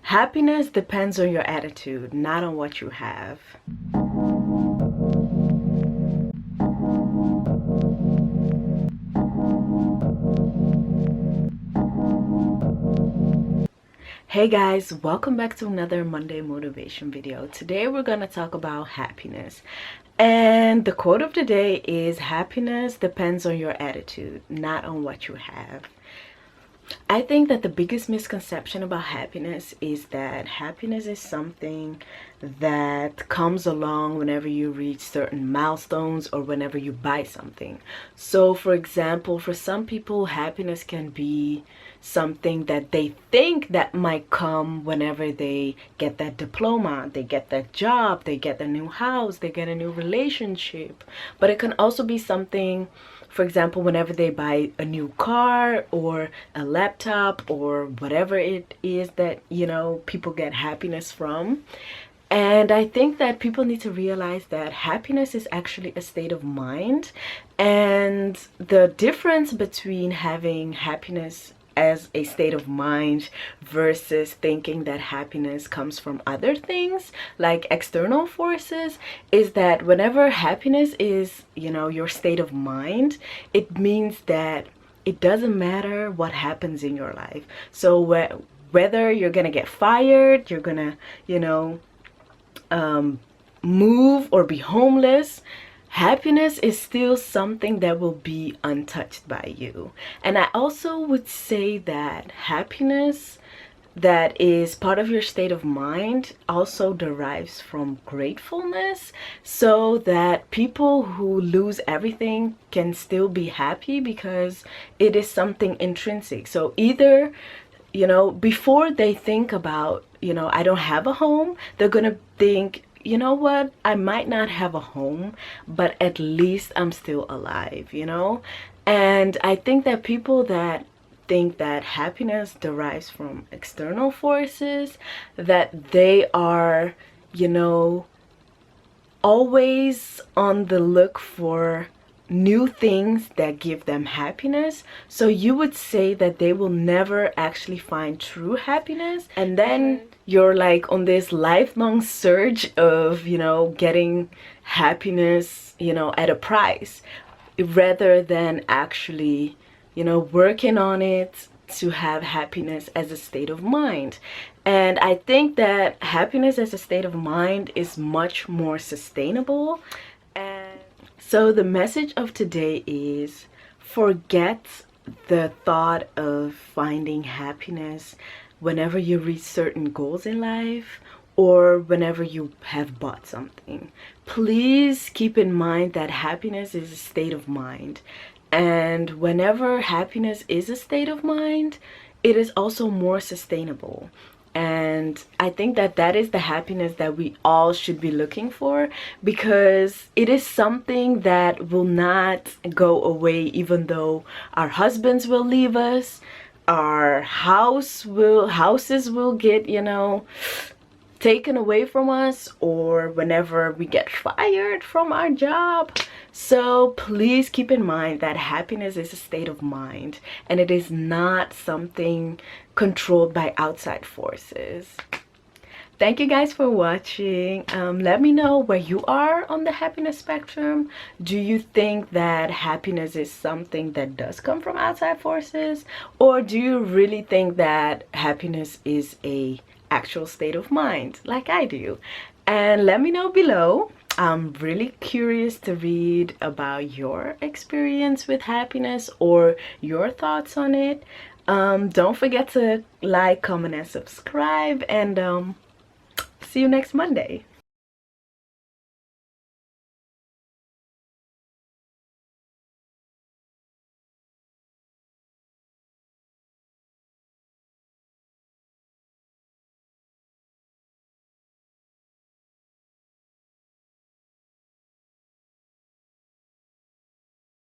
Happiness depends on your attitude, not on what you have. Hey guys, welcome back to another Monday motivation video. Today we're going to talk about happiness. And the quote of the day is, happiness depends on your attitude, not on what you have. I think that the biggest misconception about happiness is that happiness is something that comes along whenever you reach certain milestones or whenever you buy something. So for example, for some people, happiness can be something that they think that might come whenever they get that diploma, they get that job, they get a new house, they get a new relationship. But it can also be something, for example, whenever they buy a new car or a laptop or whatever it is that, you know, people get happiness from. And I think that people need to realize that happiness is actually a state of mind. And the difference between having happiness as a state of mind versus thinking that happiness comes from other things like external forces is that whenever happiness is, you know, your state of mind, it means that it doesn't matter what happens in your life. So whether you're gonna get fired, you're gonna, you know, move or be homeless, happiness is still something that will be untouched by you. And I also would say that happiness that is part of your state of mind also derives from gratefulness, so that people who lose everything can still be happy because it is something intrinsic. So either, you know, before they think about, you know, I don't have a home, they're gonna think, you know what, I might not have a home, but at least I'm still alive, you know. And I think that people that think that happiness derives from external forces, that they are, you know, always on the look for new things that give them happiness. So you would say that they will never actually find true happiness, and then you're like on this lifelong surge of, you know, getting happiness, you know, at a price, rather than actually, you know, working on it to have happiness as a state of mind. And I think that happiness as a state of mind is much more sustainable. And so the message of today is, forget the thought of finding happiness whenever you reach certain goals in life or whenever you have bought something. Please keep in mind that happiness is a state of mind. And whenever happiness is a state of mind, it is also more sustainable. And I think that that is the happiness that we all should be looking for, because it is something that will not go away even though our husbands will leave us, our houses will get, you know, taken away from us, or whenever we get fired from our job. So please keep in mind that happiness is a state of mind, and it is not something controlled by outside forces. Thank you guys for watching. Let me know where you are on the happiness spectrum. Do you think that happiness is something that does come from outside forces, or do you really think that happiness is a actual state of mind like I do? And let me know below. I'm really curious to read about your experience with happiness or your thoughts on it. Don't forget to like, comment, and subscribe, and see you next Monday.